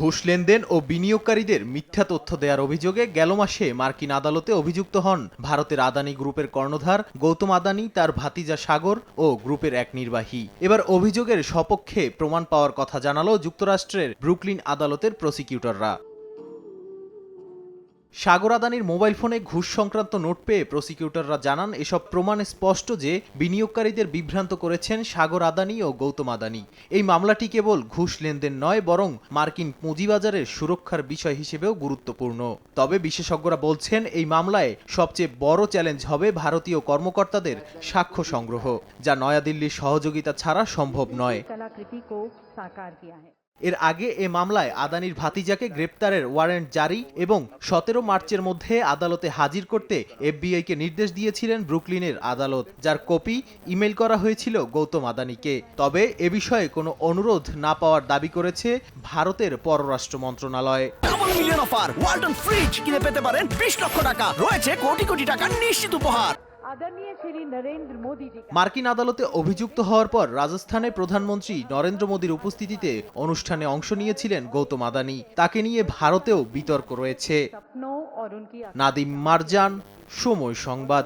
ঘুষ লেনদেন ও বিনিয়োগকারীদের মিথ্যা তথ্য দেওয়ার অভিযোগে গেল মাসে মার্কিন আদালতে অভিযুক্ত হন ভারতের আদানি গ্রুপের কর্ণধার গৌতম আদানি, তার ভাতিজা সাগর ও গ্রুপের এক নির্বাহী। এবার অভিযোগের সপক্ষে প্রমাণ পাওয়ার কথা জানালো যুক্তরাষ্ট্রের ব্রুকলিন আদালতের প্রসিকিউটররা। সাগর আদানির মোবাইল ফোনে ঘুষ সংক্রান্ত নোট পেয়ে প্রসিকিউটররা জানান, এসব প্রমাণে স্পষ্ট যে বিনিয়োগকারীদের বিভ্রান্ত করেছেন সাগর আদানি ও গৌতম আদানি। এই মামলাটি কেবল ঘুষ লেনদেন নয়, বরং মার্কিন পুঁজিবাজারের সুরক্ষার বিষয় হিসেবেও গুরুত্বপূর্ণ। তবে বিশেষজ্ঞরা বলছেন, এই মামলায় সবচেয়ে বড় চ্যালেঞ্জ হবে ভারতীয় কর্মকর্তাদের সাক্ষ্য সংগ্রহ, যা নয়াদিল্লির সহযোগিতা ছাড়া সম্ভব নয়। এর আগে এ মামলায় আদানির ভাতিজাকে গ্রেপ্তারের ওয়ারেন্ট জারি এবং 17 মার্চের মধ্যে আদালতে হাজির করতে এফবিআইকে নির্দেশ দিয়েছিলেন ব্রুকলিনের আদালত, যার কপি ইমেল করা হয়েছিল গৌতম আদানিকে। তবে এ বিষয়ে কোনো অনুরোধ না পাওয়ার দাবি করেছে ভারতের পররাষ্ট্র মন্ত্রণালয়। Double million offer, Walton fridge কিনে পেতে পারেন 20 লক্ষ টাকা, রয়েছে কোটি কোটি টাকার নিশ্চিত উপহার। মার্কিন আদালতে অভিযুক্ত হওয়ার পর রাজস্থানে প্রধানমন্ত্রী নরেন্দ্র মোদীর উপস্থিতিতে অনুষ্ঠানে অংশ নিয়েছিলেন গৌতম আদানি। তাকে নিয়ে ভারতেও বিতর্ক রয়েছে। নাদিম মারজান, সময় সংবাদ।